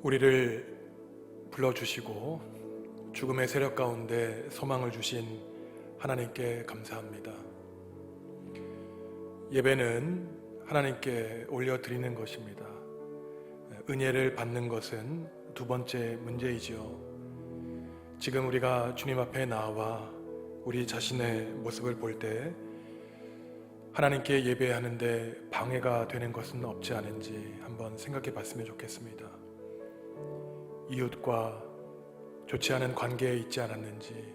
우리를 불러주시고 죽음의 세력 가운데 소망을 주신 하나님께 감사합니다. 예배는 하나님께 올려드리는 것입니다. 은혜를 받는 것은 두 번째 문제이지요. 지금 우리가 주님 앞에 나와 우리 자신의 모습을 볼 때 하나님께 예배하는데 방해가 되는 것은 없지 않은지 한번 생각해 봤으면 좋겠습니다. 이웃과 좋지 않은 관계에 있지 않았는지,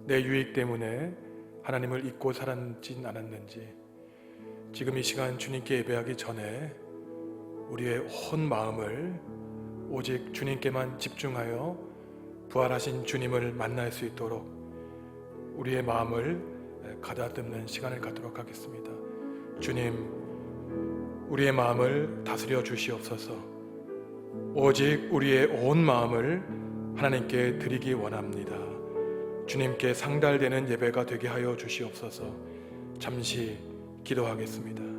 내 유익 때문에 하나님을 잊고 살았진 않았는지, 지금 이 시간 주님께 예배하기 전에 우리의 온 마음을 오직 주님께만 집중하여 부활하신 주님을 만날 수 있도록 우리의 마음을 가다듬는 시간을 갖도록 하겠습니다. 주님, 우리의 마음을 다스려 주시옵소서. 오직 우리의 온 마음을 하나님께 드리기 원합니다. 주님께 상달되는 예배가 되게 하여 주시옵소서. 잠시 기도하겠습니다.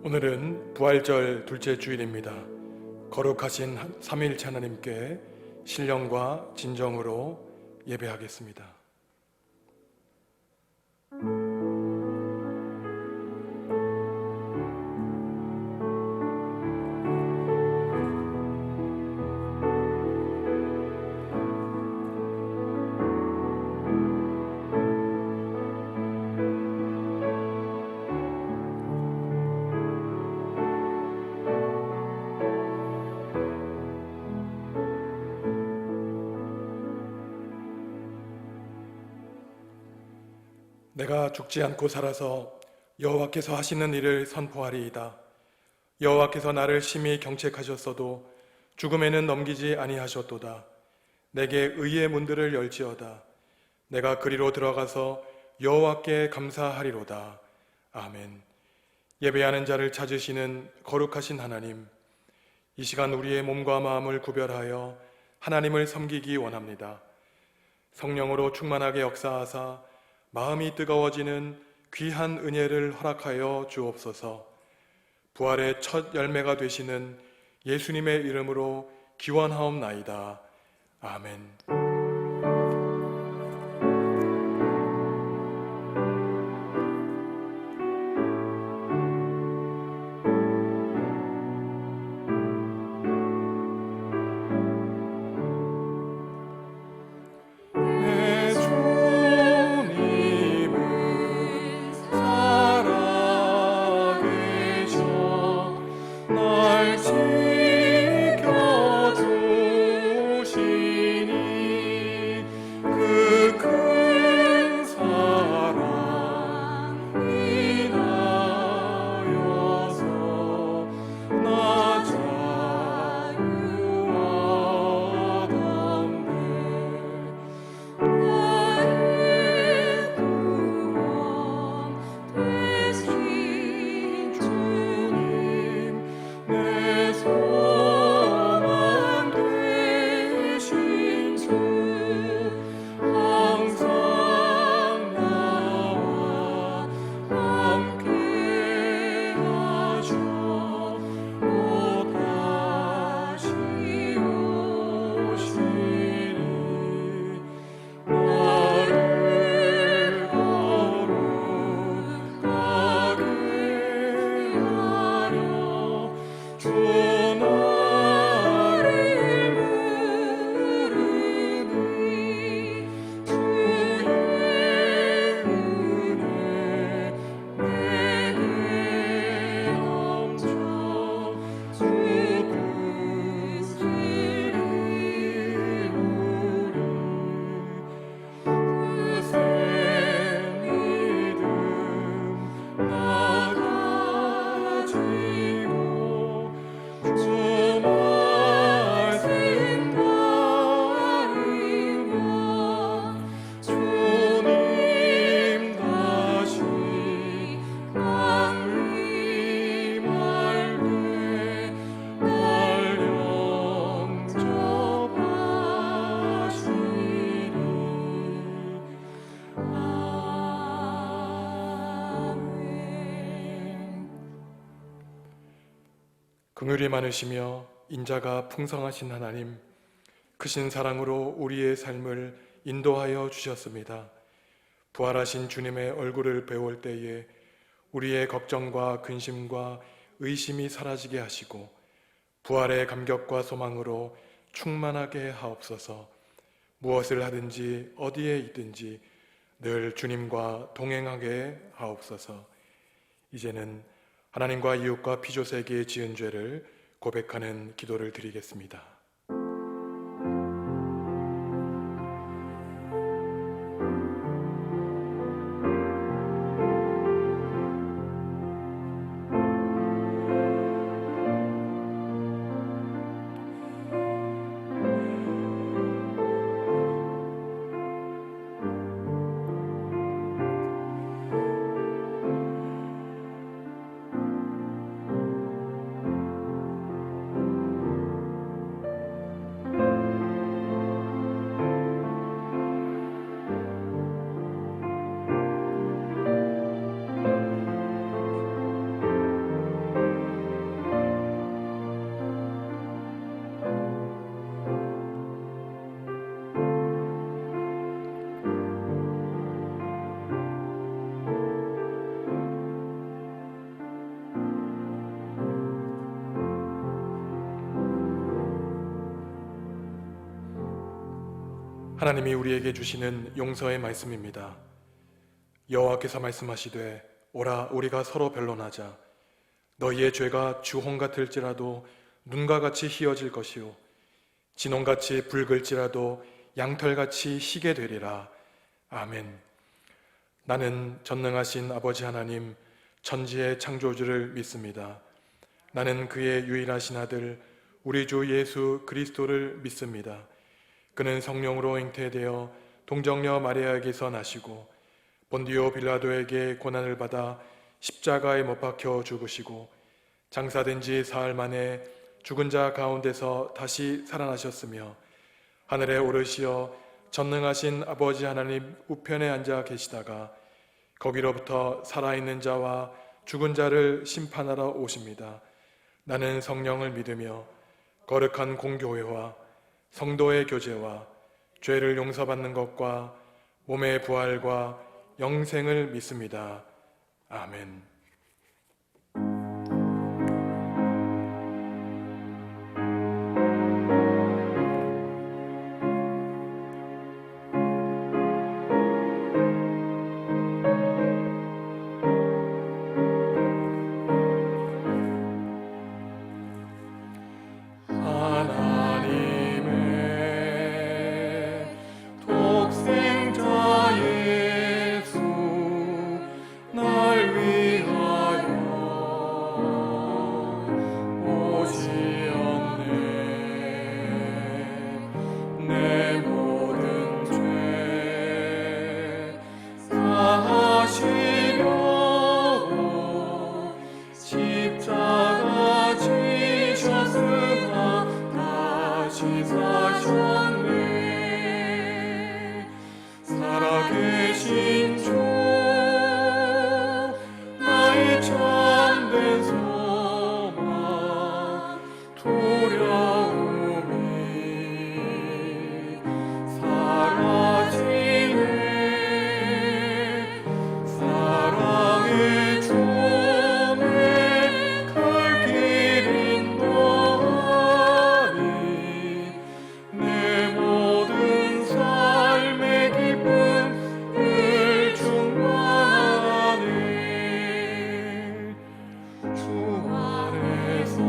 오늘은 부활절 둘째 주일입니다. 거룩하신 삼위일체 하나님께 신령과 진정으로 예배하겠습니다. 내가 죽지 않고 살아서 여호와께서 하시는 일을 선포하리이다. 여호와께서 나를 심히 경책하셨어도 죽음에는 넘기지 아니하셨도다. 내게 의의 문들을 열지어다. 내가 그리로 들어가서 여호와께 감사하리로다. 아멘. 예배하는 자를 찾으시는 거룩하신 하나님, 이 시간 우리의 몸과 마음을 구별하여 하나님을 섬기기 원합니다. 성령으로 충만하게 역사하사 마음이 뜨거워지는 귀한 은혜를 허락하여 주옵소서. 부활의 첫 열매가 되시는 예수님의 이름으로 기원하옵나이다. 아멘. 내 긍휼이 많으시며 인자가 풍성하신 하나님, 크신 사랑으로 우리의 삶을 인도하여 주셨습니다. 부활하신 주님의 얼굴을 배울 때에 우리의 걱정과 근심과 의심이 사라지게 하시고 부활의 감격과 소망으로 충만하게 하옵소서. 무엇을 하든지 어디에 있든지 늘 주님과 동행하게 하옵소서. 이제는 하나님과 이웃과 피조세계에 지은 죄를 고백하는 기도를 드리겠습니다. 하나님이 우리에게 주시는 용서의 말씀입니다. 여호와께서 말씀하시되 오라 우리가 서로 변론하자. 너희의 죄가 주홍 같을지라도 눈과 같이 희어질 것이요 진홍같이 붉을지라도 양털같이 희게 되리라. 아멘. 나는 전능하신 아버지 하나님 천지의 창조주를 믿습니다. 나는 그의 유일하신 아들 우리 주 예수 그리스도를 믿습니다. 그는 성령으로 잉태되어 동정녀 마리아에게서 나시고 본디오 빌라도에게 고난을 받아 십자가에 못 박혀 죽으시고 장사된 지 사흘 만에 죽은 자 가운데서 다시 살아나셨으며 하늘에 오르시어 전능하신 아버지 하나님 우편에 앉아 계시다가 거기로부터 살아있는 자와 죽은 자를 심판하러 오십니다. 나는 성령을 믿으며 거룩한 공교회와 성도의 교제와 죄를 용서받는 것과 몸의 부활과 영생을 믿습니다. 아멘. 살아계신 주 나의 참된 소망 두려움이 사라지네. 사랑의 주의 갈 길인 너니 내 모든 삶의 기쁨을 충만하네. 주 안에서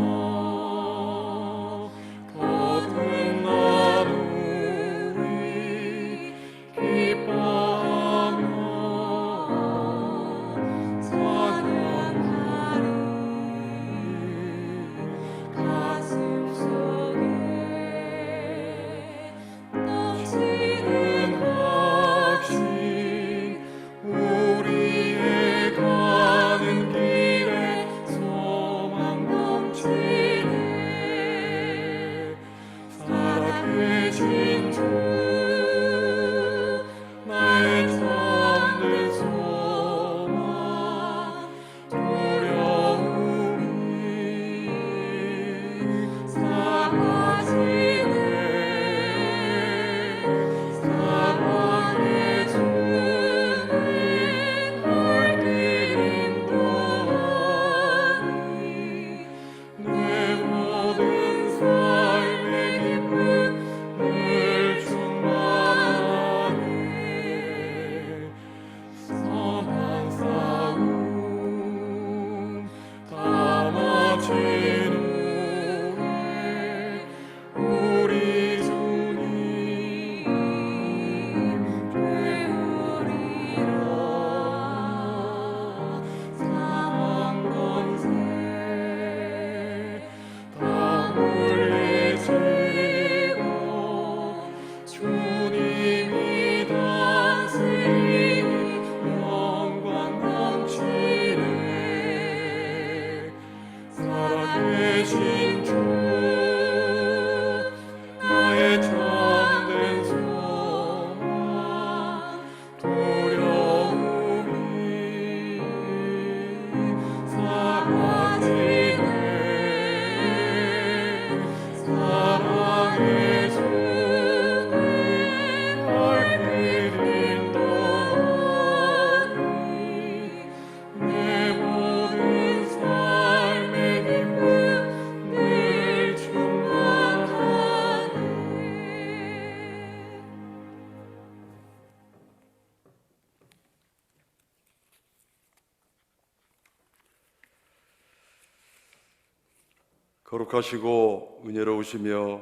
거룩하시고 은혜로우시며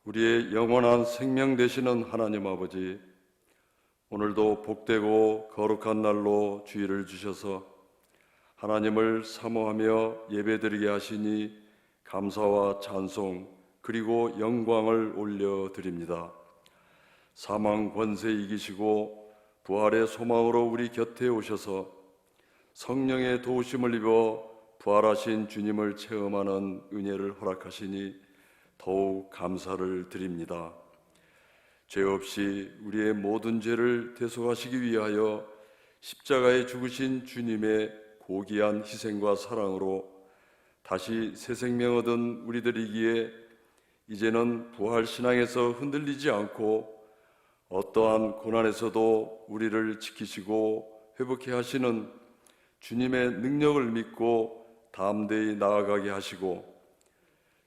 우리의 영원한 생명 되시는 하나님 아버지, 오늘도 복되고 거룩한 날로 주의를 주셔서 하나님을 사모하며 예배드리게 하시니 감사와 찬송 그리고 영광을 올려드립니다. 사망 권세 이기시고 부활의 소망으로 우리 곁에 오셔서 성령의 도우심을 입어 부활하신 주님을 체험하는 은혜를 허락하시니 더욱 감사를 드립니다. 죄 없이 우리의 모든 죄를 대속하시기 위하여 십자가에 죽으신 주님의 고귀한 희생과 사랑으로 다시 새 생명 얻은 우리들이기에 이제는 부활신앙에서 흔들리지 않고 어떠한 고난에서도 우리를 지키시고 회복해 하시는 주님의 능력을 믿고 담대히 나아가게 하시고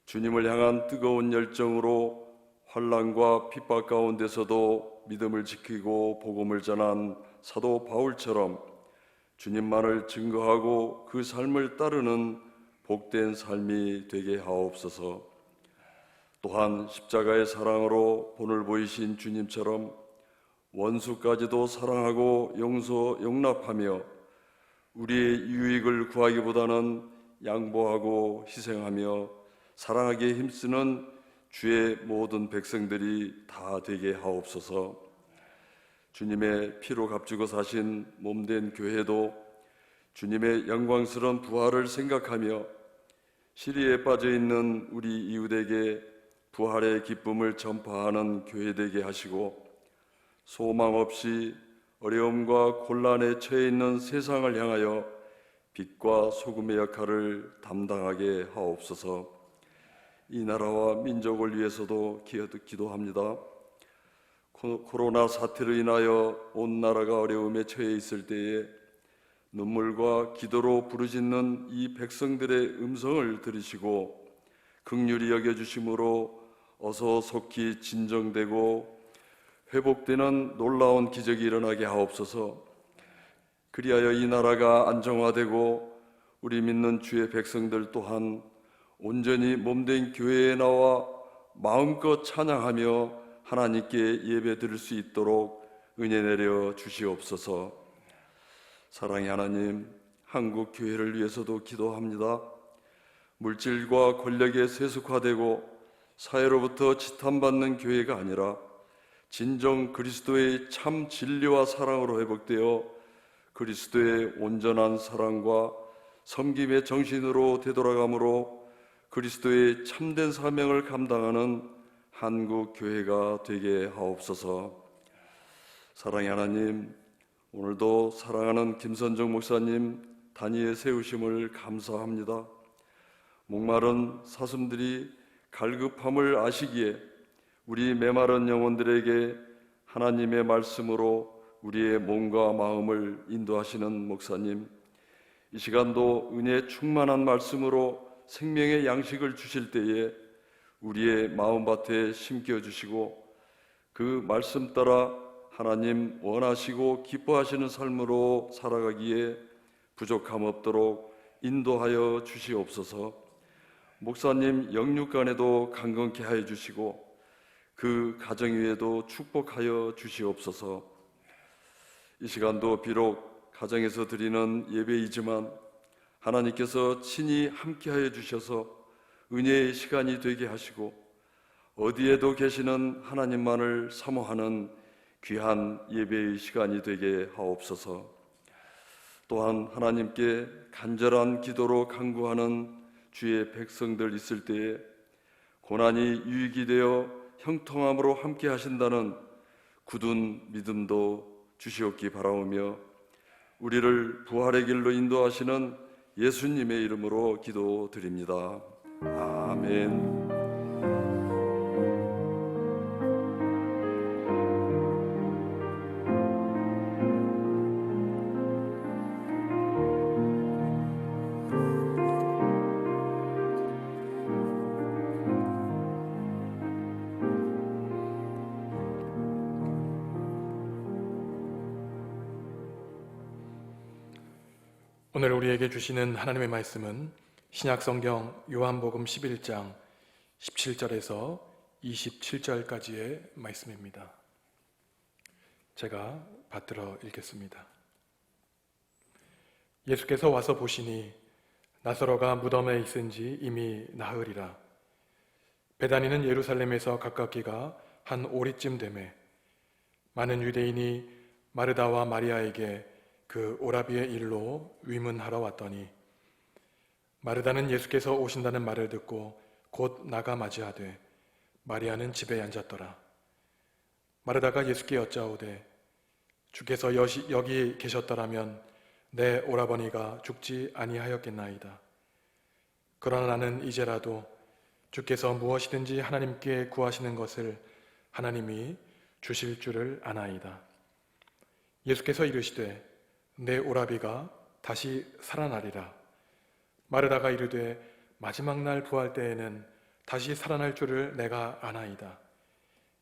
주님을 향한 뜨거운 열정으로 환난과 핍박 가운데서도 믿음을 지키고 복음을 전한 사도 바울처럼 주님만을 증거하고 그 삶을 따르는 복된 삶이 되게 하옵소서. 또한 십자가의 사랑으로 본을 보이신 주님처럼 원수까지도 사랑하고 용납하며 우리의 유익을 구하기보다는 양보하고 희생하며 사랑하기에 힘쓰는 주의 모든 백성들이 다 되게 하옵소서. 주님의 피로 값주고 사신 몸된 교회도 주님의 영광스러운 부활을 생각하며 시리에 빠져 있는 우리 이웃에게 부활의 기쁨을 전파하는 교회 되게 하시고 소망 없이 어려움과 곤란에 처해 있는 세상을 향하여 빛과 소금의 역할을 담당하게 하옵소서. 이 나라와 민족을 위해서도 기도합니다. 코로나 사태로 인하여 온 나라가 어려움에 처해 있을 때에 눈물과 기도로 부르짖는 이 백성들의 음성을 들으시고 긍휼히 여겨주심으로 어서 속히 진정되고 회복되는 놀라운 기적이 일어나게 하옵소서. 그리하여 이 나라가 안정화되고 우리 믿는 주의 백성들 또한 온전히 몸된 교회에 나와 마음껏 찬양하며 하나님께 예배 드릴 수 있도록 은혜 내려 주시옵소서. 사랑의 하나님, 한국 교회를 위해서도 기도합니다. 물질과 권력에 세속화되고 사회로부터 지탄받는 교회가 아니라 진정 그리스도의 참 진리와 사랑으로 회복되어 그리스도의 온전한 사랑과 섬김의 정신으로 되돌아감으로 그리스도의 참된 사명을 감당하는 한국 교회가 되게 하옵소서. 사랑의 하나님, 오늘도 사랑하는 김선정 목사님 단위에 세우심을 감사합니다. 목마른 사슴들이 갈급함을 아시기에 우리 메마른 영혼들에게 하나님의 말씀으로 우리의 몸과 마음을 인도하시는 목사님, 이 시간도 은혜 충만한 말씀으로 생명의 양식을 주실 때에 우리의 마음밭에 심겨주시고 그 말씀 따라 하나님 원하시고 기뻐하시는 삶으로 살아가기에 부족함 없도록 인도하여 주시옵소서. 목사님 영육간에도 강건케 하여 주시고 그 가정 위에도 축복하여 주시옵소서. 이 시간도 비록 가정에서 드리는 예배이지만 하나님께서 친히 함께하여 주셔서 은혜의 시간이 되게 하시고 어디에도 계시는 하나님만을 사모하는 귀한 예배의 시간이 되게 하옵소서. 또한 하나님께 간절한 기도로 간구하는 주의 백성들 있을 때에 고난이 유익이 되어 형통함으로 함께 하신다는 굳은 믿음도 주시옵기 바라오며 우리를 부활의 길로 인도하시는 예수님의 이름으로 기도드립니다. 아멘. 오늘 우리에게 주시는 하나님의 말씀은 신약성경 요한복음 11장 17절에서 27절까지의 말씀입니다. 제가 받들어 읽겠습니다. 예수께서 와서 보시니 나사로가 무덤에 있은지 이미 나흘이라. 베다니는 예루살렘에서 가깝기가 한 오리쯤 되매 많은 유대인이 마르다와 마리아에게 그 오라비의 일로 위문하러 왔더니 마르다는 예수께서 오신다는 말을 듣고 곧 나가 맞이하되 마리아는 집에 앉았더라. 마르다가 예수께 여짜오되 주께서 여기 계셨더라면 내 오라버니가 죽지 아니하였겠나이다. 그러나 나는 이제라도 주께서 무엇이든지 하나님께 구하시는 것을 하나님이 주실 줄을 아나이다. 예수께서 이르시되 내 오라비가 다시 살아나리라. 마르다가 이르되 마지막 날 부활 때에는 다시 살아날 줄을 내가 아나이다.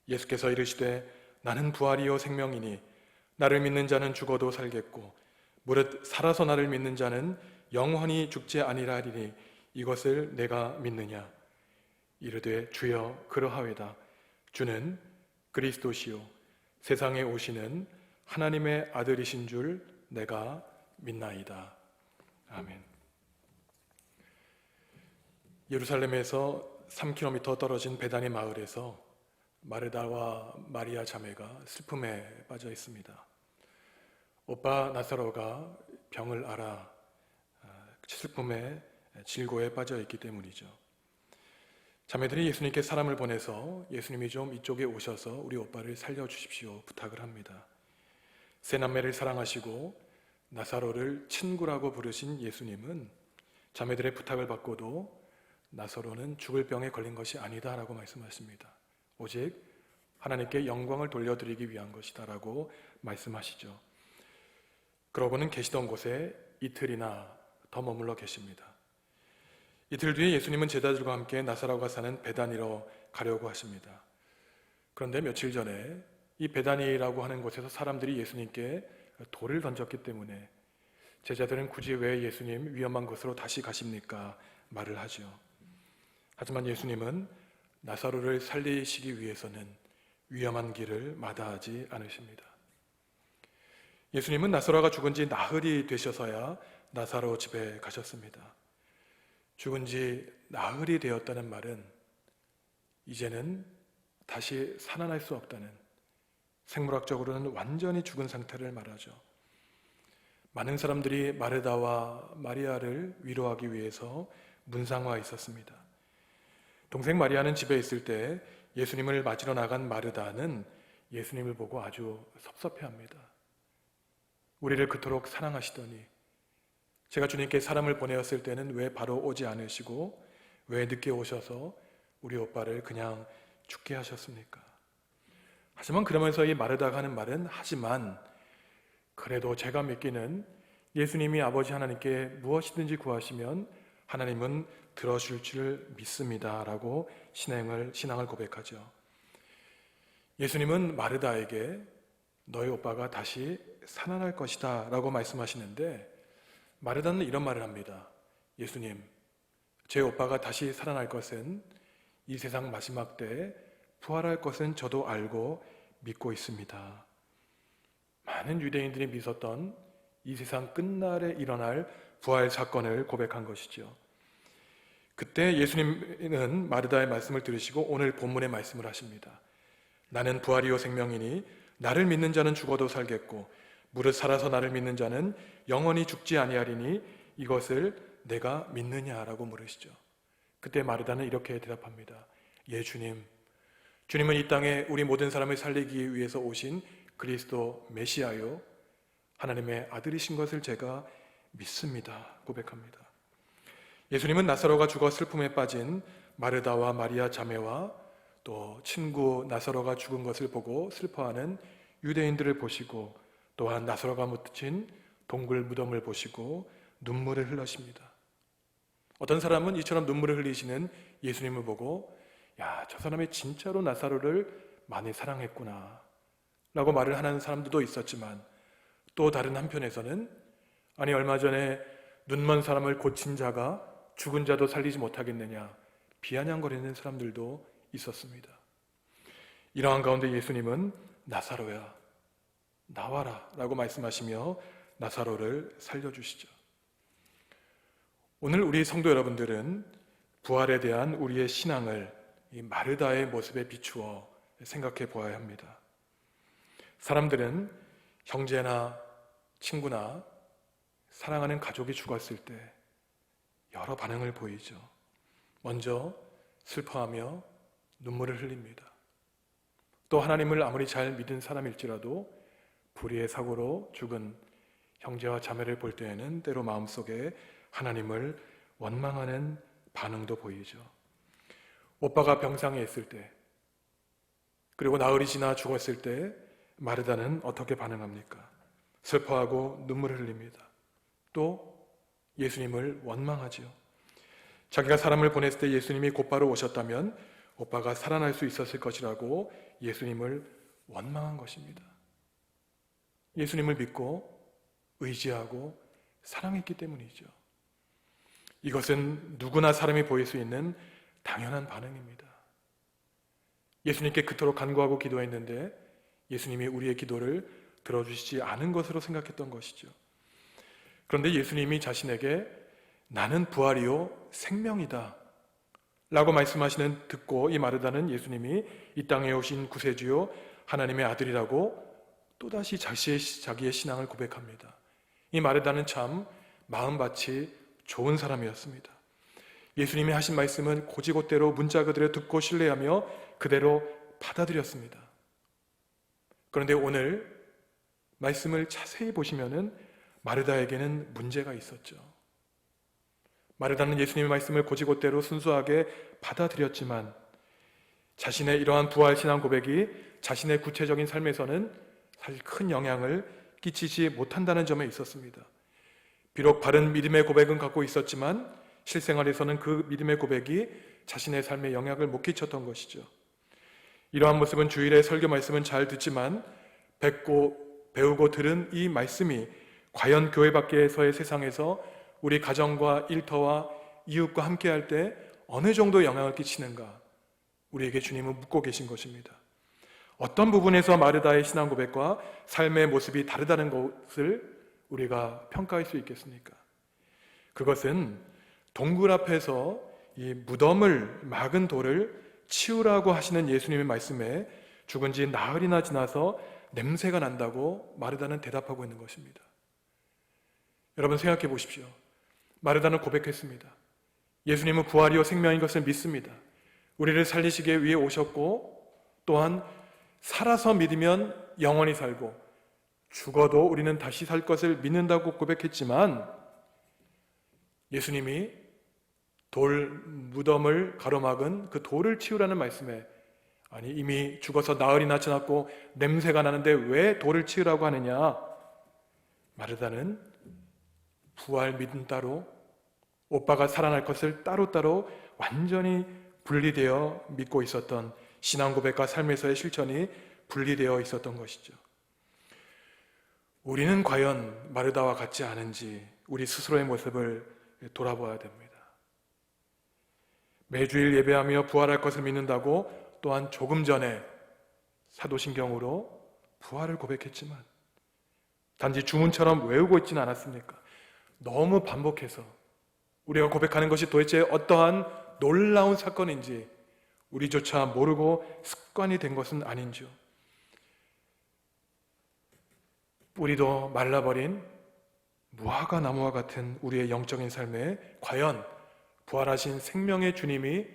예수께서 이르시되 나는 부활이요 생명이니 나를 믿는 자는 죽어도 살겠고 무릇 살아서 나를 믿는 자는 영원히 죽지 아니하리니 이것을 내가 믿느냐. 이르되 주여 그러하외다. 주는 그리스도시요 세상에 오시는 하나님의 아들이신 줄 내가 믿나이다. 아멘. 예루살렘에서 3km 떨어진 베다니 마을에서 마르다와 마리아 자매가 슬픔에 빠져 있습니다. 오빠 나사로가 병을 앓아 슬픔에 질고에 빠져 있기 때문이죠. 자매들이 예수님께 사람을 보내서 예수님이 좀 이쪽에 오셔서 우리 오빠를 살려주십시오 부탁을 합니다. 세 남매를 사랑하시고 나사로를 친구라고 부르신 예수님은 자매들의 부탁을 받고도 나사로는 죽을 병에 걸린 것이 아니다 라고 말씀하십니다. 오직 하나님께 영광을 돌려드리기 위한 것이다 라고 말씀하시죠. 그러고는 계시던 곳에 이틀이나 더 머물러 계십니다. 이틀 뒤에 예수님은 제자들과 함께 나사로가 사는 베다니로 가려고 하십니다. 그런데 며칠 전에 이 베다니라고 하는 곳에서 사람들이 예수님께 돌을 던졌기 때문에 제자들은 굳이 왜 예수님 위험한 곳으로 다시 가십니까? 말을 하죠. 하지만 예수님은 나사로를 살리시기 위해서는 위험한 길을 마다하지 않으십니다. 예수님은 나사로가 죽은 지 나흘이 되셔서야 나사로 집에 가셨습니다. 죽은 지 나흘이 되었다는 말은 이제는 다시 살아날 수 없다는, 생물학적으로는 완전히 죽은 상태를 말하죠. 많은 사람들이 마르다와 마리아를 위로하기 위해서 문상와 있었습니다. 동생 마리아는 집에 있을 때 예수님을 맞으러 나간 마르다는 예수님을 보고 아주 섭섭해합니다. 우리를 그토록 사랑하시더니 제가 주님께 사람을 보내었을 때는 왜 바로 오지 않으시고 왜 늦게 오셔서 우리 오빠를 그냥 죽게 하셨습니까? 하지만 그러면서 이 마르다가 하는 말은 하지만 그래도 제가 믿기는 예수님이 아버지 하나님께 무엇이든지 구하시면 하나님은 들어줄 줄 믿습니다 라고 신앙을 고백하죠. 예수님은 마르다에게 너희 오빠가 다시 살아날 것이다 라고 말씀하시는데 마르다는 이런 말을 합니다. 예수님, 제 오빠가 다시 살아날 것은 이 세상 마지막 때에 부활할 것은 저도 알고 믿고 있습니다. 많은 유대인들이 믿었던 이 세상 끝날에 일어날 부활 사건을 고백한 것이죠. 그때 예수님은 마르다의 말씀을 들으시고 오늘 본문의 말씀을 하십니다. 나는 부활이요 생명이니 나를 믿는 자는 죽어도 살겠고 무릇 살아서 나를 믿는 자는 영원히 죽지 아니하리니 이것을 내가 믿느냐라고 물으시죠. 그때 마르다는 이렇게 대답합니다. 예, 주님. 주님은 이 땅에 우리 모든 사람을 살리기 위해서 오신 그리스도 메시아요 하나님의 아들이신 것을 제가 믿습니다. 고백합니다. 예수님은 나사로가 죽어 슬픔에 빠진 마르다와 마리아 자매와 또 친구 나사로가 죽은 것을 보고 슬퍼하는 유대인들을 보시고 또한 나사로가 묻힌 동굴 무덤을 보시고 눈물을 흘리십니다. 어떤 사람은 이처럼 눈물을 흘리시는 예수님을 보고 야, 저 사람이 진짜로 나사로를 많이 사랑했구나 라고 말을 하는 사람들도 있었지만 또 다른 한편에서는 아니 얼마 전에 눈먼 사람을 고친 자가 죽은 자도 살리지 못하겠느냐 비아냥거리는 사람들도 있었습니다. 이러한 가운데 예수님은 나사로야 나와라 라고 말씀하시며 나사로를 살려주시죠. 오늘 우리 성도 여러분들은 부활에 대한 우리의 신앙을 이 마르다의 모습에 비추어 생각해 보아야 합니다. 사람들은 형제나 친구나 사랑하는 가족이 죽었을 때 여러 반응을 보이죠. 먼저 슬퍼하며 눈물을 흘립니다. 또 하나님을 아무리 잘 믿은 사람일지라도 불의의 사고로 죽은 형제와 자매를 볼 때에는 때로 마음속에 하나님을 원망하는 반응도 보이죠. 오빠가 병상에 있을 때, 그리고 나흘이 지나 죽었을 때 마르다는 어떻게 반응합니까? 슬퍼하고 눈물을 흘립니다. 또 예수님을 원망하지요. 자기가 사람을 보냈을 때 예수님이 곧바로 오셨다면 오빠가 살아날 수 있었을 것이라고 예수님을 원망한 것입니다. 예수님을 믿고 의지하고 사랑했기 때문이죠. 이것은 누구나 사람이 보일 수 있는 당연한 반응입니다. 예수님께 그토록 간구하고 기도했는데 예수님이 우리의 기도를 들어주시지 않은 것으로 생각했던 것이죠. 그런데 예수님이 자신에게 나는 부활이요 생명이다 라고 말씀하시는 듣고 이 마르다는 예수님이 이 땅에 오신 구세주요 하나님의 아들이라고 또다시 자기의 신앙을 고백합니다. 이 마르다는 참 마음밭이 좋은 사람이었습니다. 예수님이 하신 말씀은 곧이곧대로 문자 그대로 듣고 신뢰하며 그대로 받아들였습니다. 그런데 오늘 말씀을 자세히 보시면은 마르다에게는 문제가 있었죠. 마르다는 예수님의 말씀을 곧이곧대로 순수하게 받아들였지만 자신의 이러한 부활신앙 고백이 자신의 구체적인 삶에서는 사실 큰 영향을 끼치지 못한다는 점에 있었습니다. 비록 바른 믿음의 고백은 갖고 있었지만 실생활에서는 그 믿음의 고백이 자신의 삶에 영향을 못 끼쳤던 것이죠. 이러한 모습은 주일의 설교 말씀은 잘 듣지만 배우고 들은 이 말씀이 과연 교회 밖에서의 세상에서 우리 가정과 일터와 이웃과 함께할 때 어느 정도 영향을 끼치는가 우리에게 주님은 묻고 계신 것입니다. 어떤 부분에서 마르다의 신앙 고백과 삶의 모습이 다르다는 것을 우리가 평가할 수 있겠습니까? 그것은 동굴 앞에서 이 무덤을 막은 돌을 치우라고 하시는 예수님의 말씀에 죽은 지 나흘이나 지나서 냄새가 난다고 마르다는 대답하고 있는 것입니다. 여러분 생각해 보십시오. 마르다는 고백했습니다. 예수님은 부활이요 생명인 것을 믿습니다. 우리를 살리시기 위해 오셨고 또한 살아서 믿으면 영원히 살고 죽어도 우리는 다시 살 것을 믿는다고 고백했지만 예수님이 무덤을 가로막은 그 돌을 치우라는 말씀에 아니 이미 죽어서 나흘이나 지났고 냄새가 나는데 왜 돌을 치우라고 하느냐? 마르다는 부활 믿음 따로 오빠가 살아날 것을 따로따로 완전히 분리되어 믿고 있었던 신앙 고백과 삶에서의 실천이 분리되어 있었던 것이죠. 우리는 과연 마르다와 같지 않은지 우리 스스로의 모습을 돌아보아야 됩니다. 매주일 예배하며 부활할 것을 믿는다고 또한 조금 전에 사도신경으로 부활을 고백했지만 단지 주문처럼 외우고 있지는 않았습니까? 너무 반복해서 우리가 고백하는 것이 도대체 어떠한 놀라운 사건인지 우리조차 모르고 습관이 된 것은 아닌지요. 우리도 말라버린 무화과 나무와 같은 우리의 영적인 삶에 과연 부활하신 생명의 주님이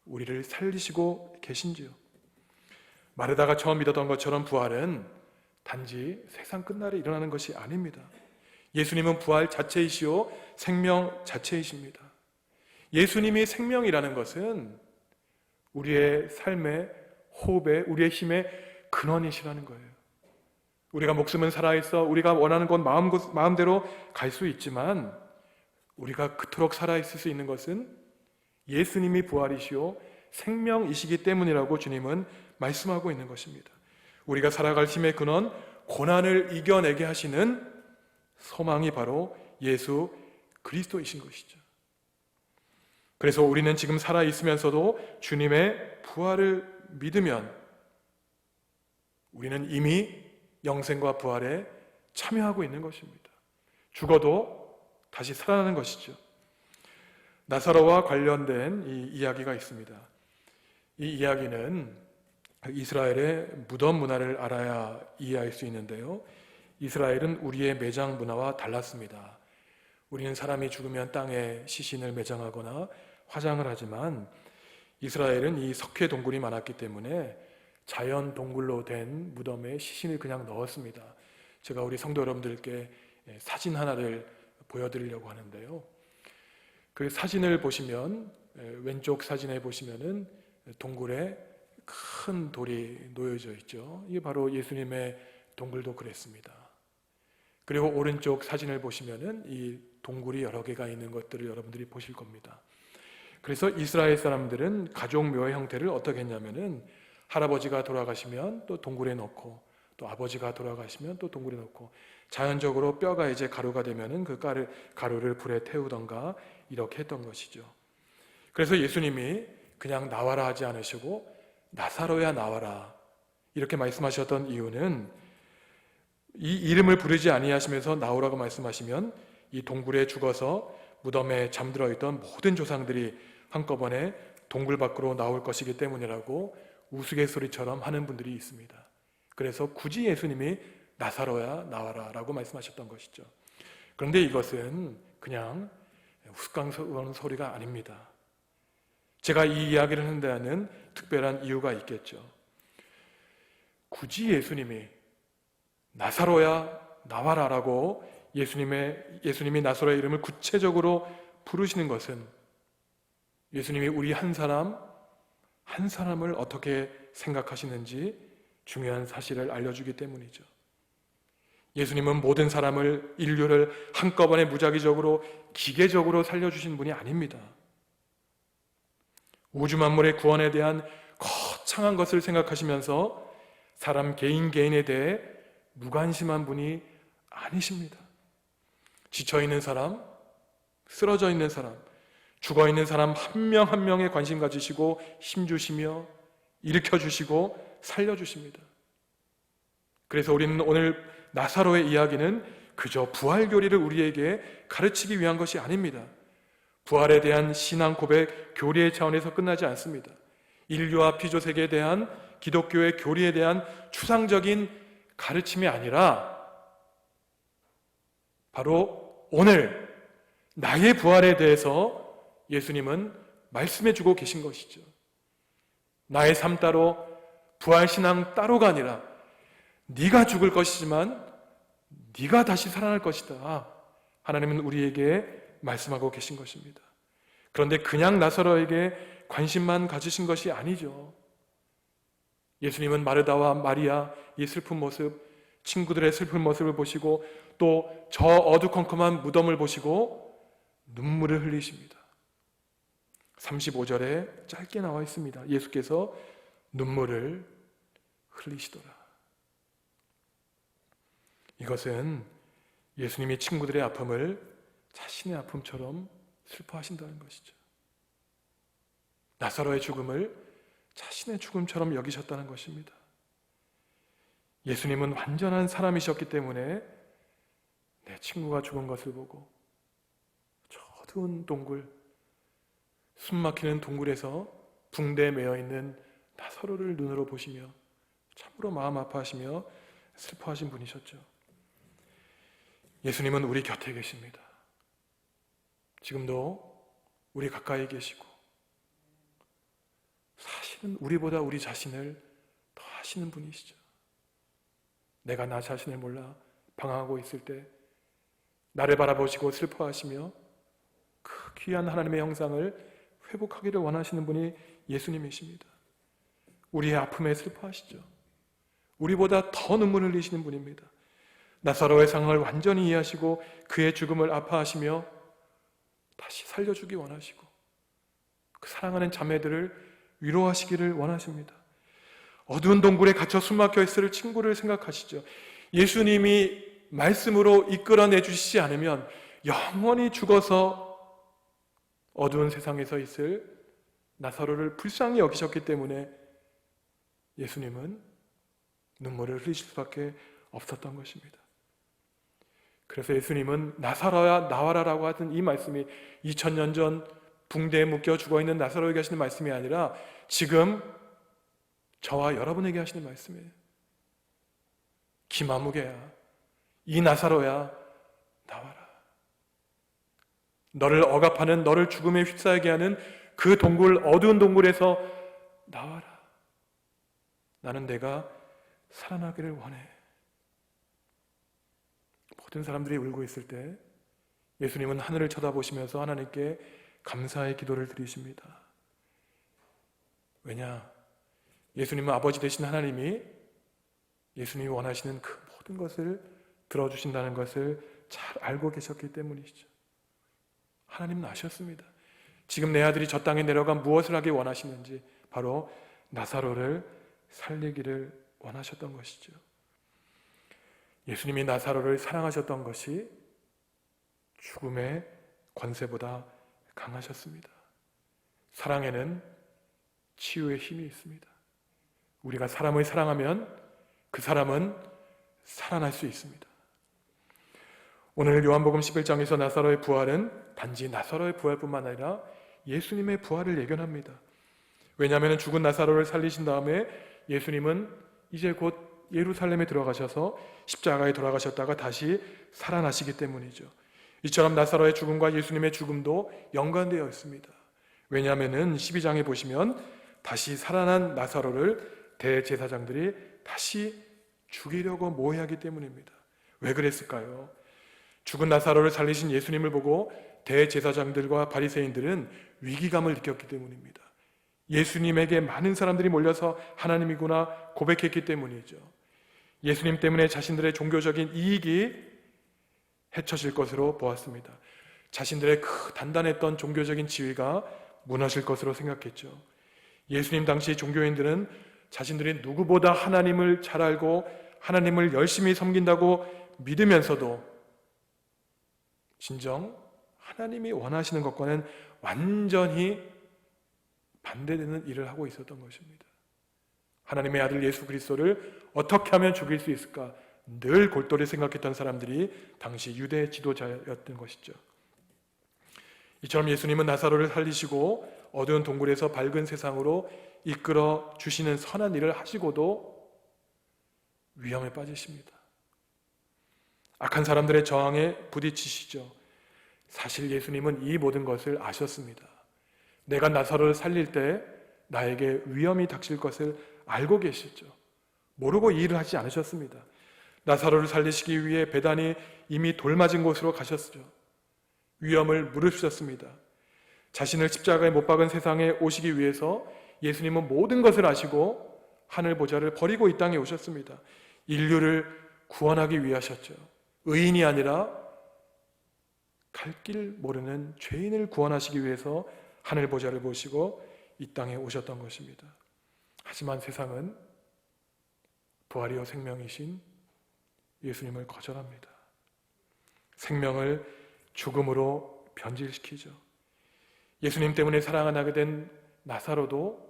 우리를 살리시고 계신지요. 마르다가 처음 믿었던 것처럼 부활은 단지 세상 끝날에 일어나는 것이 아닙니다. 예수님은 부활 자체이시오 생명 자체이십니다. 예수님이 생명이라는 것은 우리의 삶의 호흡에 우리의 힘의 근원이시라는 거예요. 우리가 목숨은 살아있어 우리가 원하는 건 마음대로 갈 수 있지만 우리가 그토록 살아있을 수 있는 것은 예수님이 부활이시오 생명이시기 때문이라고 주님은 말씀하고 있는 것입니다. 우리가 살아갈 힘의 근원 고난을 이겨내게 하시는 소망이 바로 예수 그리스도이신 것이죠. 그래서 우리는 지금 살아 있으면서도 주님의 부활을 믿으면 우리는 이미 영생과 부활에 참여하고 있는 것입니다. 죽어도 다시 살아나는 것이죠. 나사로와 관련된 이 이야기가 있습니다. 이 이야기는 이스라엘의 무덤 문화를 알아야 이해할 수 있는데요. 이스라엘은 우리의 매장 문화와 달랐습니다. 우리는 사람이 죽으면 땅에 시신을 매장하거나 화장을 하지만 이스라엘은 이 석회 동굴이 많았기 때문에 자연 동굴로 된 무덤에 시신을 그냥 넣었습니다. 제가 우리 성도 여러분들께 사진 하나를 보여드리려고 하는데요. 그 사진을 보시면 왼쪽 사진에 보시면은 동굴에 큰 돌이 놓여져 있죠. 이게 바로 예수님의 동굴도 그랬습니다. 그리고 오른쪽 사진을 보시면은 이 동굴이 여러 개가 있는 것들을 여러분들이 보실 겁니다. 그래서 이스라엘 사람들은 가족묘의 형태를 어떻게 했냐면은 할아버지가 돌아가시면 또 동굴에 넣고 또 아버지가 돌아가시면 또 동굴에 넣고 자연적으로 뼈가 이제 가루가 되면은 그 가루를 불에 태우던가 이렇게 했던 것이죠. 그래서 예수님이 그냥 나와라 하지 않으시고 나사로야 나와라 이렇게 말씀하셨던 이유는 이 이름을 부르지 아니하시면서 나오라고 말씀하시면 이 동굴에 죽어서 무덤에 잠들어 있던 모든 조상들이 한꺼번에 동굴 밖으로 나올 것이기 때문이라고 우스갯소리처럼 하는 분들이 있습니다. 그래서 굳이 예수님이 나사로야 나와라 라고 말씀하셨던 것이죠. 그런데 이것은 그냥 우스꽝스러운 소리가 아닙니다. 제가 이 이야기를 하는 데는 특별한 이유가 있겠죠. 굳이 예수님이 나사로야 나와라 라고 예수님이 나사로의 이름을 구체적으로 부르시는 것은 예수님이 우리 한 사람을 어떻게 생각하시는지 중요한 사실을 알려주기 때문이죠. 예수님은 모든 사람을, 인류를 한꺼번에 무작위적으로 기계적으로 살려주신 분이 아닙니다. 우주 만물의 구원에 대한 거창한 것을 생각하시면서 사람 개인에 대해 무관심한 분이 아니십니다. 지쳐있는 사람, 쓰러져 있는 사람, 죽어있는 사람 한 명 한 명에 관심 가지시고 힘주시며 일으켜주시고 살려주십니다. 그래서 우리는 오늘 나사로의 이야기는 그저 부활 교리를 우리에게 가르치기 위한 것이 아닙니다. 부활에 대한 신앙 고백, 교리의 차원에서 끝나지 않습니다. 인류와 피조 세계에 대한 기독교의 교리에 대한 추상적인 가르침이 아니라 바로 오늘 나의 부활에 대해서 예수님은 말씀해 주고 계신 것이죠. 나의 삶 따로 부활신앙 따로가 아니라 네가 죽을 것이지만 네가 다시 살아날 것이다. 하나님은 우리에게 말씀하고 계신 것입니다. 그런데 그냥 나사로에게 관심만 가지신 것이 아니죠. 예수님은 마르다와 마리아 이 슬픈 모습, 친구들의 슬픈 모습을 보시고 또 저 어두컴컴한 무덤을 보시고 눈물을 흘리십니다. 35절에 짧게 나와 있습니다. 예수께서 눈물을 흘리시더라. 이것은 예수님이 친구들의 아픔을 자신의 아픔처럼 슬퍼하신다는 것이죠. 나사로의 죽음을 자신의 죽음처럼 여기셨다는 것입니다. 예수님은 완전한 사람이셨기 때문에 내 친구가 죽은 것을 보고 저 어두운 동굴, 숨 막히는 동굴에서 붕대에 매여 있는 나사로를 눈으로 보시며 참으로 마음 아파하시며 슬퍼하신 분이셨죠. 예수님은 우리 곁에 계십니다. 지금도 우리 가까이 계시고 사실은 우리보다 우리 자신을 더 아시는 분이시죠. 내가 나 자신을 몰라 방황하고 있을 때 나를 바라보시고 슬퍼하시며 그 귀한 하나님의 형상을 회복하기를 원하시는 분이 예수님이십니다. 우리의 아픔에 슬퍼하시죠. 우리보다 더 눈물 흘리시는 분입니다. 나사로의 상황을 완전히 이해하시고 그의 죽음을 아파하시며 다시 살려주기 원하시고 그 사랑하는 자매들을 위로하시기를 원하십니다. 어두운 동굴에 갇혀 숨막혀 있을 친구를 생각하시죠. 예수님이 말씀으로 이끌어내 주시지 않으면 영원히 죽어서 어두운 세상에서 있을 나사로를 불쌍히 여기셨기 때문에 예수님은 눈물을 흘리실 수밖에 없었던 것입니다. 그래서 예수님은 나사로야 나와라라고 하던 이 말씀이 2000년 전 붕대에 묶여 죽어있는 나사로에게 하시는 말씀이 아니라 지금 저와 여러분에게 하시는 말씀이에요. 기마무개야, 이 나사로야 나와라. 너를 억압하는, 너를 죽음에 휩싸이게 하는 그 동굴, 어두운 동굴에서 나와라. 나는 내가 살아나기를 원해. 모든 사람들이 울고 있을 때 예수님은 하늘을 쳐다보시면서 하나님께 감사의 기도를 드리십니다. 왜냐? 예수님은 아버지 되신 하나님이 예수님이 원하시는 그 모든 것을 들어주신다는 것을 잘 알고 계셨기 때문이죠. 하나님은 아셨습니다. 지금 내 아들이 저 땅에 내려가 무엇을 하기 원하시는지, 바로 나사로를 살리기를 원하셨던 것이죠. 예수님이 나사로를 사랑하셨던 것이 죽음의 권세보다 강하셨습니다. 사랑에는 치유의 힘이 있습니다. 우리가 사람을 사랑하면 그 사람은 살아날 수 있습니다. 오늘 요한복음 11장에서 나사로의 부활은 단지 나사로의 부활뿐만 아니라 예수님의 부활을 예견합니다. 왜냐하면 죽은 나사로를 살리신 다음에 예수님은 이제 곧 예루살렘에 들어가셔서 십자가에 돌아가셨다가 다시 살아나시기 때문이죠. 이처럼 나사로의 죽음과 예수님의 죽음도 연관되어 있습니다. 왜냐하면 12장에 보시면 다시 살아난 나사로를 대제사장들이 다시 죽이려고 모해하기 때문입니다. 왜 그랬을까요? 죽은 나사로를 살리신 예수님을 보고 대제사장들과 바리새인들은 위기감을 느꼈기 때문입니다. 예수님에게 많은 사람들이 몰려서 하나님이구나 고백했기 때문이죠. 예수님 때문에 자신들의 종교적인 이익이 해쳐질 것으로 보았습니다. 자신들의 그 단단했던 종교적인 지위가 무너질 것으로 생각했죠. 예수님 당시 종교인들은 자신들이 누구보다 하나님을 잘 알고 하나님을 열심히 섬긴다고 믿으면서도 진정 하나님이 원하시는 것과는 완전히 반대되는 일을 하고 있었던 것입니다. 하나님의 아들 예수 그리스도를 어떻게 하면 죽일 수 있을까 늘 골똘히 생각했던 사람들이 당시 유대 지도자였던 것이죠. 이처럼 예수님은 나사로를 살리시고 어두운 동굴에서 밝은 세상으로 이끌어 주시는 선한 일을 하시고도 위험에 빠지십니다. 악한 사람들의 저항에 부딪히시죠. 사실 예수님은 이 모든 것을 아셨습니다. 내가 나사로를 살릴 때 나에게 위험이 닥칠 것을 알고 계시죠. 모르고 이 일을 하지 않으셨습니다. 나사로를 살리시기 위해 베단이 이미 돌맞은 곳으로 가셨죠. 위험을 무릅쓰셨습니다. 자신을 십자가에 못 박은 세상에 오시기 위해서 예수님은 모든 것을 아시고 하늘 보좌를 버리고 이 땅에 오셨습니다. 인류를 구원하기 위하셨죠. 의인이 아니라 갈 길 모르는 죄인을 구원하시기 위해서 하늘 보좌를 보시고 이 땅에 오셨던 것입니다. 하지만 세상은 부활이요 생명이신 예수님을 거절합니다. 생명을 죽음으로 변질시키죠. 예수님 때문에 사랑하게 된 나사로도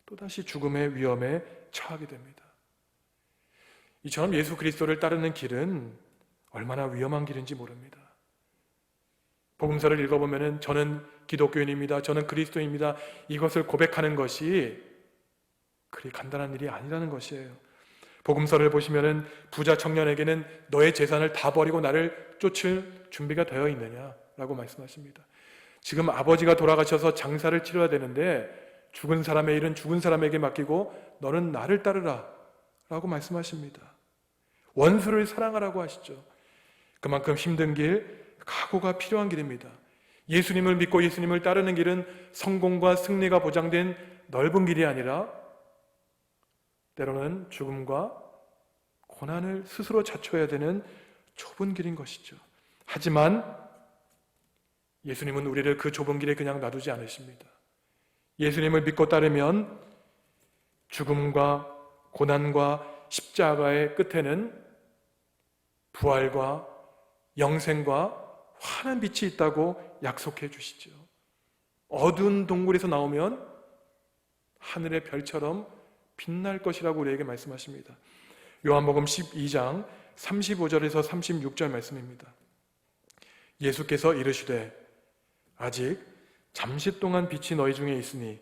또다시 죽음의 위험에 처하게 됩니다. 이처럼 예수 그리스도를 따르는 길은 얼마나 위험한 길인지 모릅니다. 복음서를 읽어보면 저는 기독교인입니다. 저는 그리스도입니다. 이것을 고백하는 것이 그리 간단한 일이 아니라는 것이에요. 복음서를 보시면 부자 청년에게는 너의 재산을 다 버리고 나를 쫓을 준비가 되어 있느냐라고 말씀하십니다. 지금 아버지가 돌아가셔서 장사를 치러야 되는데 죽은 사람의 일은 죽은 사람에게 맡기고 너는 나를 따르라 라고 말씀하십니다. 원수를 사랑하라고 하시죠. 그만큼 힘든 길, 각오가 필요한 길입니다. 예수님을 믿고 예수님을 따르는 길은 성공과 승리가 보장된 넓은 길이 아니라 때로는 죽음과 고난을 스스로 자초해야 되는 좁은 길인 것이죠. 하지만 예수님은 우리를 그 좁은 길에 그냥 놔두지 않으십니다. 예수님을 믿고 따르면 죽음과 고난과 십자가의 끝에는 부활과 영생과 환한 빛이 있다고 약속해 주시죠. 어두운 동굴에서 나오면 하늘의 별처럼 빛날 것이라고 우리에게 말씀하십니다. 요한복음 12장 35절에서 36절 말씀입니다. 예수께서 이르시되 아직 잠시 동안 빛이 너희 중에 있으니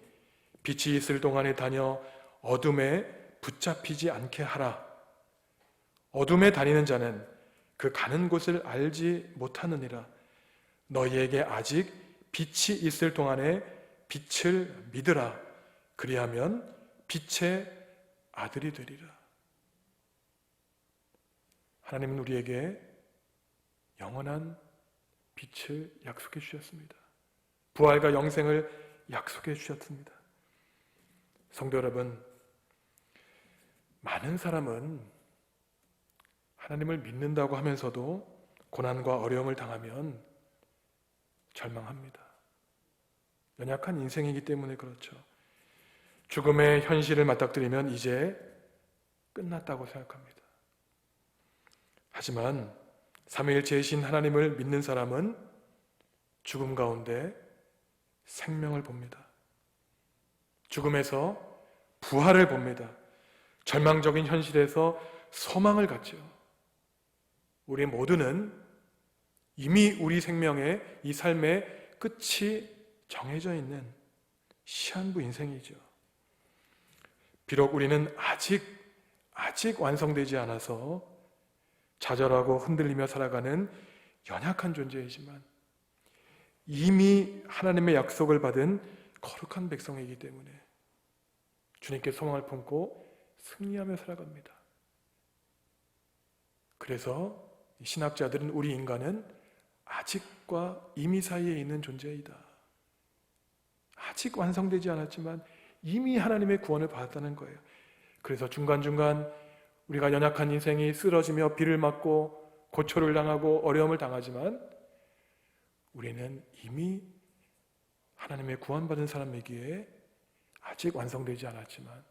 빛이 있을 동안에 다녀 어둠에 붙잡히지 않게 하라. 어둠에 다니는 자는 그 가는 곳을 알지 못하느니라. 너희에게 아직 빛이 있을 동안에 빛을 믿으라. 그리하면 빛의 아들이 되리라. 하나님은 우리에게 영원한 빛을 약속해 주셨습니다. 부활과 영생을 약속해 주셨습니다. 성도 여러분, 많은 사람은 하나님을 믿는다고 하면서도 고난과 어려움을 당하면 절망합니다. 연약한 인생이기 때문에 그렇죠. 죽음의 현실을 맞닥뜨리면 이제 끝났다고 생각합니다. 하지만 삼위일체이신 하나님을 믿는 사람은 죽음 가운데 생명을 봅니다. 죽음에서 부활을 봅니다. 절망적인 현실에서 소망을 갖죠. 우리 모두는 이미 우리 생명의 이 삶의 끝이 정해져 있는 시한부 인생이죠. 비록 우리는 아직 완성되지 않아서 좌절하고 흔들리며 살아가는 연약한 존재이지만 이미 하나님의 약속을 받은 거룩한 백성이기 때문에 주님께 소망을 품고 승리하며 살아갑니다. 그래서 신학자들은 우리 인간은 아직과 이미 사이에 있는 존재이다. 아직 완성되지 않았지만 이미 하나님의 구원을 받았다는 거예요. 그래서 중간중간 우리가 연약한 인생이 쓰러지며 비를 맞고 고초를 당하고 어려움을 당하지만 우리는 이미 하나님의 구원받은 사람이기에 아직 완성되지 않았지만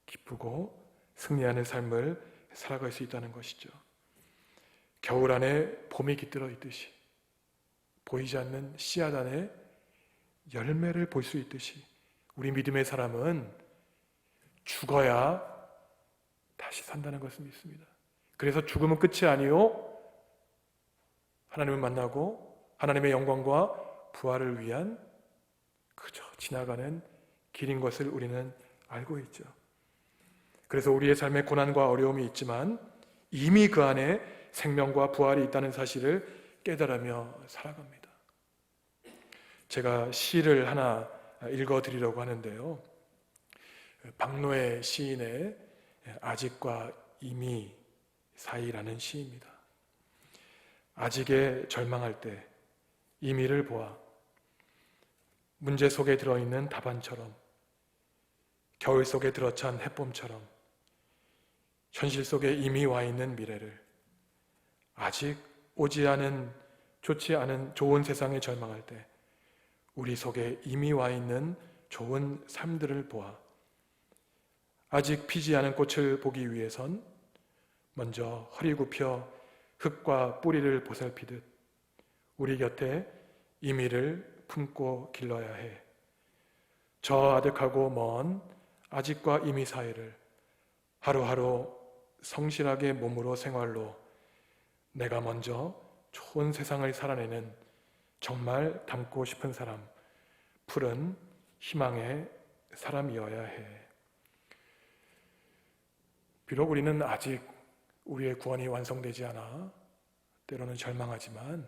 기쁘고 승리하는 삶을 살아갈 수 있다는 것이죠. 겨울 안에 봄이 깃들어 있듯이 보이지 않는 씨앗 안에 열매를 볼 수 있듯이 우리 믿음의 사람은 죽어야 다시 산다는 것을 믿습니다. 그래서 죽음은 끝이 아니요 하나님을 만나고 하나님의 영광과 부활을 위한 그저 지나가는 길인 것을 우리는 알고 있죠. 그래서 우리의 삶에 고난과 어려움이 있지만 이미 그 안에 생명과 부활이 있다는 사실을 깨달으며 살아갑니다. 제가 시를 하나 읽어드리려고 하는데요. 박노해 시인의 아직과 이미 사이라는 시입니다. 아직에 절망할 때 이미를 보아 문제 속에 들어있는 답안처럼 겨울 속에 들어찬 해봄처럼 현실 속에 이미 와 있는 미래를 아직 오지 않은 좋지 않은 좋은 세상에 절망할 때 우리 속에 이미 와 있는 좋은 삶들을 보아 아직 피지 않은 꽃을 보기 위해선 먼저 허리 굽혀 흙과 뿌리를 보살피듯 우리 곁에 이미를 품고 길러야 해. 저 아득하고 먼 아직과 이미 사이를 하루하루 성실하게 몸으로 생활로 내가 먼저 좋은 세상을 살아내는 정말 닮고 싶은 사람, 푸른 희망의 사람이어야 해. 비록 우리는 아직 우리의 구원이 완성되지 않아 때로는 절망하지만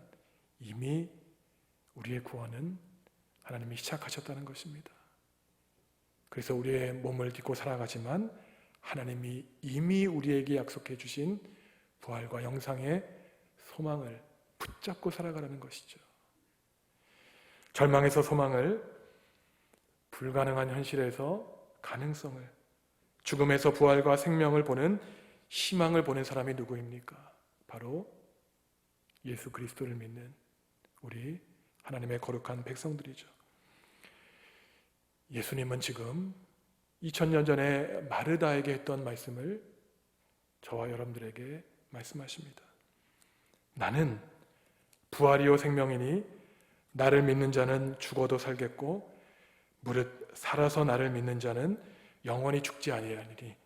이미 우리의 구원은 하나님이 시작하셨다는 것입니다. 그래서 우리의 몸을 딛고 살아가지만 하나님이 이미 우리에게 약속해 주신 부활과 영상의 소망을 붙잡고 살아가라는 것이죠. 절망에서 소망을, 불가능한 현실에서 가능성을, 죽음에서 부활과 생명을 보는 희망을 보는 사람이 누구입니까? 바로 예수 그리스도를 믿는 우리 하나님의 거룩한 백성들이죠. 예수님은 지금 2000년 전에 마르다에게 했던 말씀을 저와 여러분들에게 말씀하십니다. 나는 부활이요 생명이니 나를 믿는 자는 죽어도 살겠고 무릇 살아서 나를 믿는 자는 영원히 죽지 아니하리니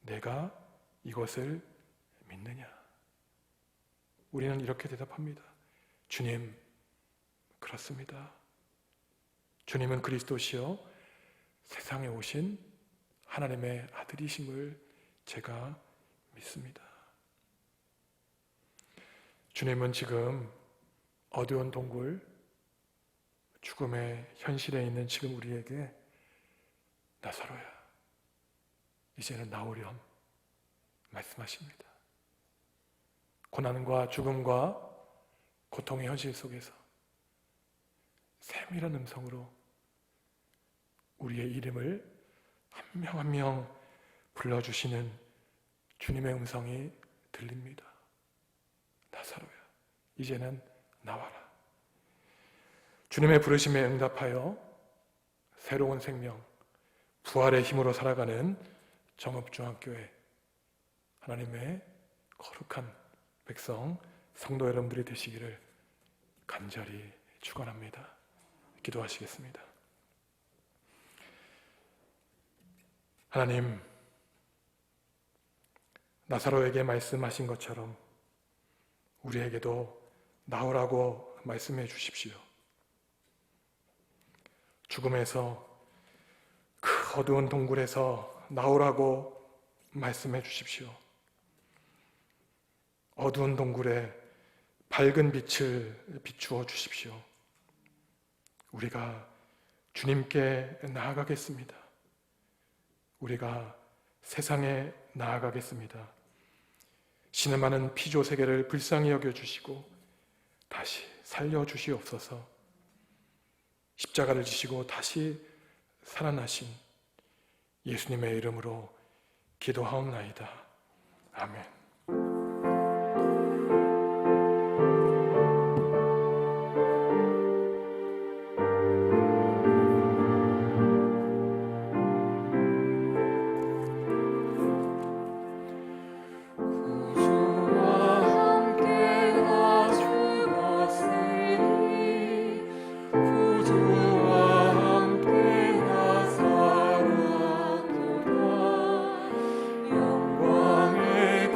내가 이것을 믿느냐? 우리는 이렇게 대답합니다. 주님, 그렇습니다. 주님은 그리스도시요 세상에 오신 하나님의 아들이심을 제가 믿습니다. 주님은 지금 어두운 동굴, 죽음의 현실에 있는 지금 우리에게 나사로야, 이제는 나오렴 말씀하십니다. 고난과 죽음과 고통의 현실 속에서 세밀한 음성으로 우리의 이름을 한 명 한 명 불러주시는 주님의 음성이 들립니다. 나사로야, 이제는 나와라. 주님의 부르심에 응답하여 새로운 생명, 부활의 힘으로 살아가는 정읍중앙교회 하나님의 거룩한 백성, 성도 여러분들이 되시기를 간절히 축원합니다. 기도하시겠습니다. 하나님, 나사로에게 말씀하신 것처럼 우리에게도 나오라고 말씀해 주십시오. 죽음에서 그 어두운 동굴에서 나오라고 말씀해 주십시오. 어두운 동굴에 밝은 빛을 비추어 주십시오. 우리가 주님께 나아가겠습니다. 우리가 세상에 나아가겠습니다. 신음하는 피조 세계를 불쌍히 여겨주시고 다시 살려주시옵소서. 십자가를 지시고 다시 살아나신 예수님의 이름으로 기도하옵나이다. 아멘. 영광의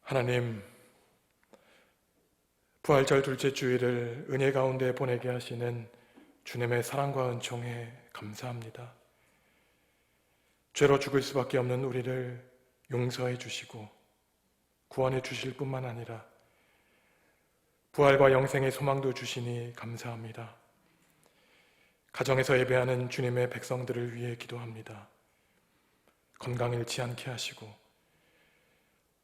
하나님, 부활절 둘째 주일을 은혜 가운데 보내게 하시는 주님의 사랑과 은총에 감사합니다. 죄로 죽을 수밖에 없는 우리를 용서해 주시고 구원해 주실 뿐만 아니라 부활과 영생의 소망도 주시니 감사합니다. 가정에서 예배하는 주님의 백성들을 위해 기도합니다. 건강 잃지 않게 하시고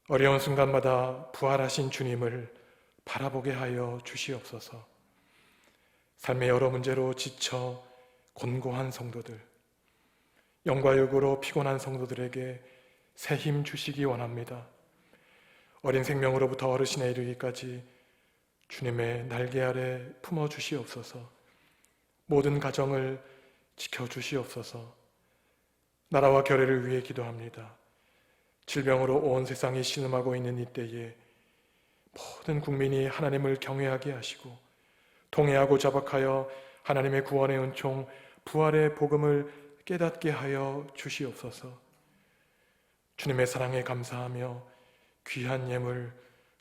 어려운 순간마다 부활하신 주님을 바라보게 하여 주시옵소서. 삶의 여러 문제로 지쳐 곤고한 성도들, 영과 육으로 피곤한 성도들에게 새 힘 주시기 원합니다. 어린 생명으로부터 어르신에 이르기까지 주님의 날개 아래 품어 주시옵소서. 모든 가정을 지켜 주시옵소서. 나라와 교회를 위해 기도합니다. 질병으로 온 세상이 신음하고 있는 이때에 모든 국민이 하나님을 경외하게 하시고 통회하고 자박하여 하나님의 구원의 은총, 부활의 복음을 깨닫게 하여 주시옵소서. 주님의 사랑에 감사하며 귀한 예물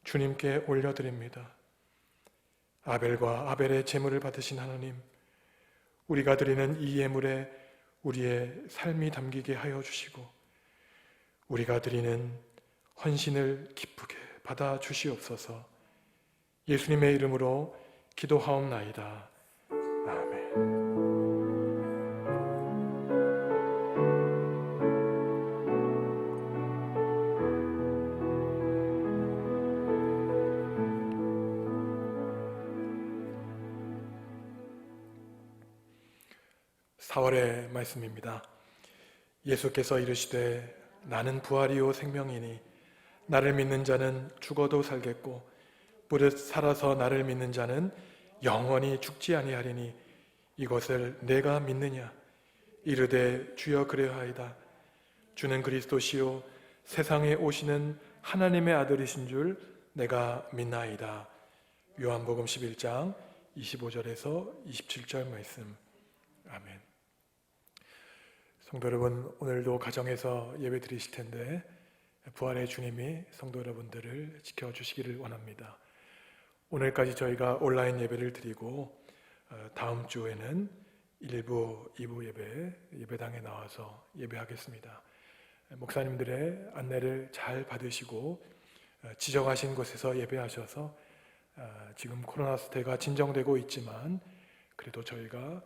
주님께 올려드립니다. 아벨과 아벨의 제물을 받으신 하나님, 우리가 드리는 이 예물에 우리의 삶이 담기게 하여 주시고 우리가 드리는 헌신을 기쁘게 받아 주시옵소서. 예수님의 이름으로 기도하옵나이다. 아멘. (4월의) 말씀입니다. 예수께서 이르시되 나는 부활이요 생명이니 나를 믿는 자는 죽어도 살겠고 무릇 살아서 나를 믿는 자는 영원히 죽지 아니하리니 이것을 내가 믿느냐? 이르되 주여 그레하이다. 주는 그리스도시요 세상에 오시는 하나님의 아들이신 줄 내가 믿나이다. 요한복음 11장 25절에서 27절 말씀. 아멘. 성도 여러분, 오늘도 가정에서 예배 드리실 텐데 부활의 주님이 성도 여러분들을 지켜주시기를 원합니다. 오늘까지 저희가 온라인 예배를 드리고 다음 주에는 1부, 2부 예배당에 나와서 예배하겠습니다. 목사님들의 안내를 잘 받으시고 지정하신 곳에서 예배하셔서 지금 코로나 사태가 진정되고 있지만 그래도 저희가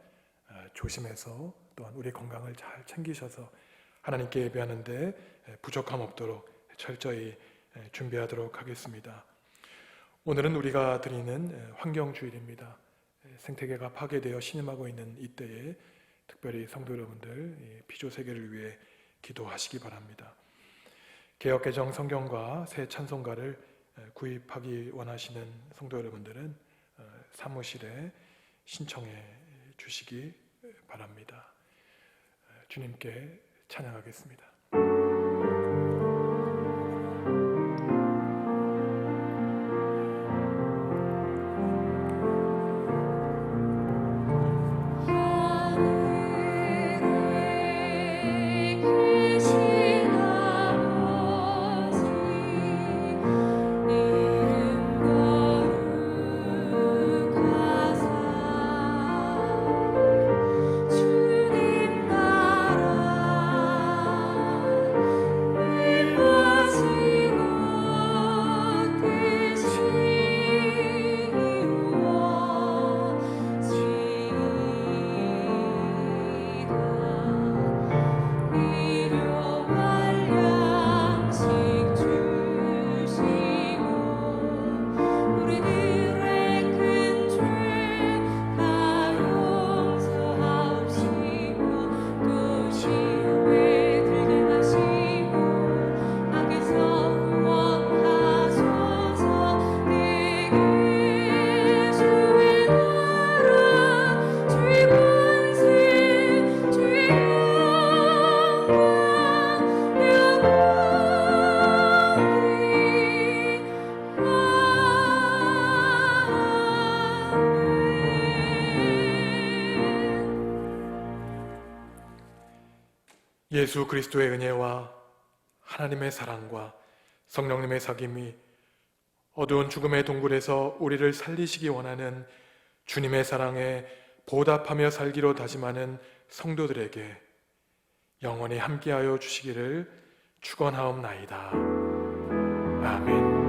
조심해서 또한 우리 건강을 잘 챙기셔서 하나님께 예배하는데 부족함 없도록 철저히 준비하도록 하겠습니다. 오늘은 우리가 드리는 환경주일입니다. 생태계가 파괴되어 신음하고 있는 이때에 특별히 성도 여러분들 피조세계를 위해 기도하시기 바랍니다. 개역개정 성경과 새 찬송가를 구입하기 원하시는 성도 여러분들은 사무실에 신청해 주시기 바랍니다. 주님께 찬양하겠습니다. 예수 그리스도의 은혜와 하나님의 사랑과 성령님의 사귐이 어두운 죽음의 동굴에서 우리를 살리시기 원하는 주님의 사랑에 보답하며 살기로 다짐하는 성도들에게 영원히 함께하여 주시기를 축원하옵나이다. 아멘.